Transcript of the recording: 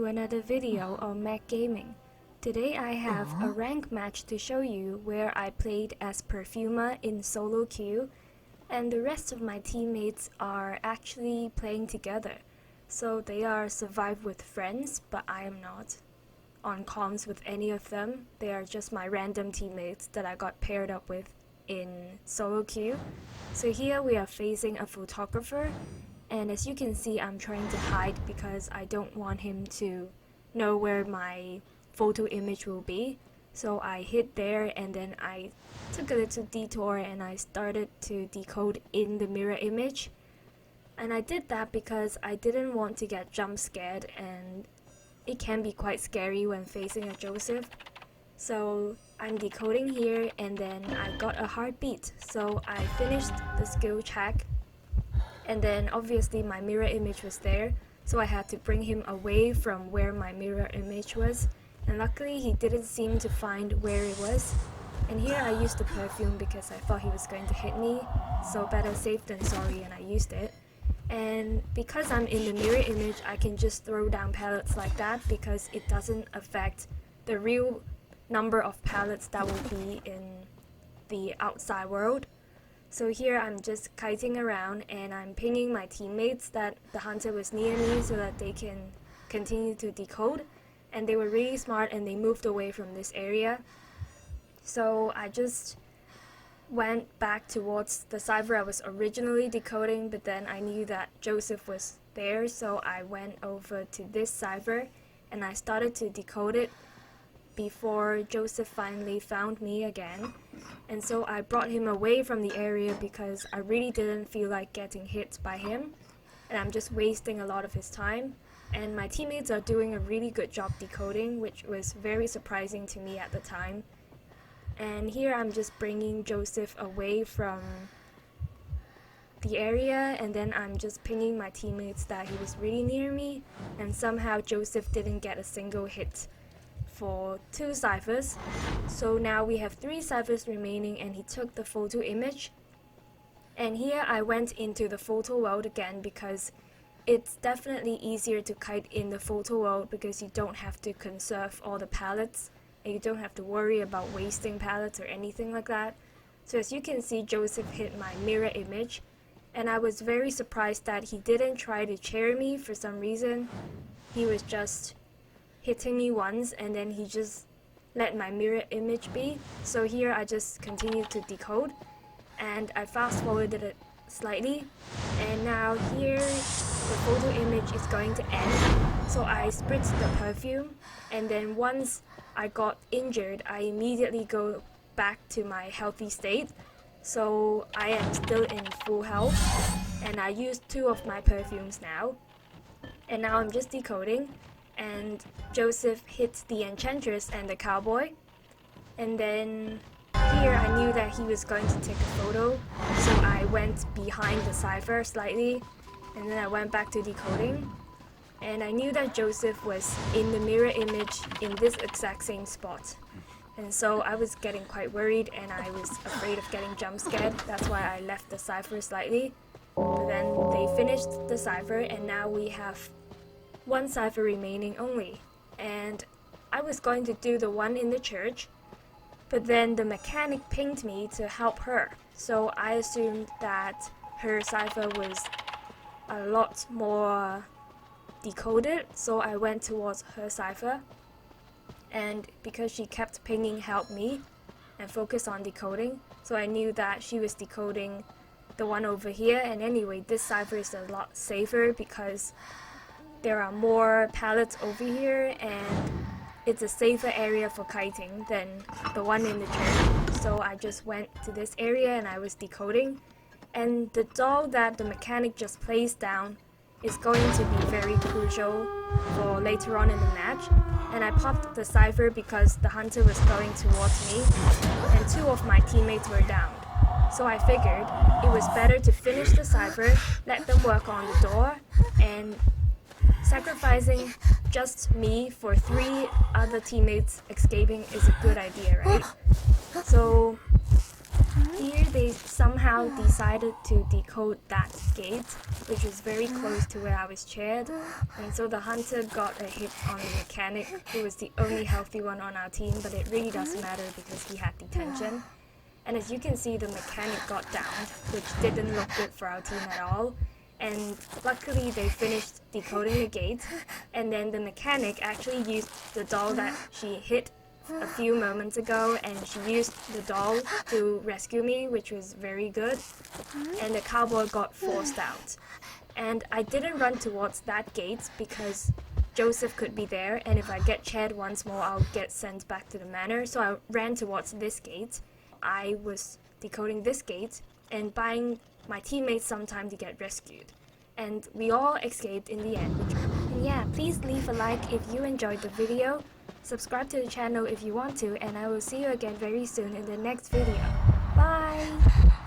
to another video on Mac Gaming. Today I have a rank match to show you where I played as Perfumer in solo queue, and the rest of my teammates are actually playing together. So they are survive with friends, but I am not on comms with any of them. They are just my random teammates that I got paired up with in solo queue. So here we are facing a photographer, and as you can see, I'm trying to hide because I don't want him to know where my photo image will be. So I hid there, and then I took a little detour and I started to decode in the mirror image. And I did that because I didn't want to get jump scared, and it can be quite scary when facing a Joseph. So I'm decoding here, and then I got a heartbeat. So I finished the skill check, and then obviously my mirror image was there, so I had to bring him away from where my mirror image was, and luckily he didn't seem to find where it was. And here I used the perfume because I thought he was going to hit me, so better safe than sorry, and I used it. And because I'm in the mirror image, I can just throw down pallets like that because it doesn't affect the real number of pallets that will be in the outside world. So here I'm just kiting around and I'm pinging my teammates that the hunter was near me so that they can continue to decode, and they were really smart and they moved away from this area. So I just went back towards the cipher I was originally decoding, but then I knew that Joseph was there, so I went over to this cipher and I started to decode it before Joseph finally found me again. And so I brought him away from the area because I really didn't feel like getting hit by him, and I'm just wasting a lot of his time. And my teammates are doing a really good job decoding, which was very surprising to me at the time. And here I'm just bringing Joseph away from the area, and then I'm just pinging my teammates that he was really near me, and somehow Joseph didn't get a single hit for 2 ciphers. So now we have 3 ciphers remaining, and he took the photo image. And here I went into the photo world again because it's definitely easier to kite in the photo world because you don't have to conserve all the pallets and you don't have to worry about wasting pallets or anything like that. So as you can see, Joseph hit my mirror image, and I was very surprised that he didn't try to chair me for some reason. He was just hitting me once and then he just let my mirror image be. So here I just continued to decode and I fast forwarded it slightly, and now here the photo image is going to end. So I spritzed the perfume, and then once I got injured, I immediately go back to my healthy state. So I am still in full health, and I used 2 of my perfumes now. And now I'm just decoding, and Joseph hits the enchantress and the cowboy. And then here I knew that he was going to take a photo, so I went behind the cipher slightly, and then I went back to decoding. And I knew that Joseph was in the mirror image in this exact same spot. And so I was getting quite worried and I was afraid of getting jump scared. That's why I left the cipher slightly. But then they finished the cipher, and now we have 1 cipher remaining only. And I was going to do the one in the church, but then the mechanic pinged me to help her. So I assumed that her cipher was a lot more decoded, so I went towards her cipher. And because she kept pinging help me and focused on decoding, so I knew that she was decoding the one over here. And anyway, this cipher is a lot safer because there are more pallets over here and it's a safer area for kiting than the one in the church. So I just went to this area and I was decoding, and the doll that the mechanic just placed down is going to be very crucial for later on in the match. And I popped the cipher because the hunter was going towards me and 2 of my teammates were down. So I figured it was better to finish the cipher, let them work on the door, and sacrificing just me for 3 other teammates escaping is a good idea, right? So Here they somehow decided to decode that gate, which was very close to where I was chaired, and so the hunter got a hit on the mechanic, who was the only healthy one on our team, but it really doesn't matter because he had detention. And as you can see, the mechanic got downed, which didn't look good for our team at all. And luckily they finished decoding the gate, and then the mechanic actually used the doll that she hit a few moments ago, and she used the doll to rescue me, which was very good. And the cowboy got forced out. And I didn't run towards that gate because Joseph could be there, and if I get chaired once more, I'll get sent back to the manor. So I ran towards this gate. I was decoding this gate and buying my teammates some time to get rescued. And we all escaped in the end. And yeah, please leave a like if you enjoyed the video, subscribe to the channel if you want to, and I will see you again very soon in the next video. Bye!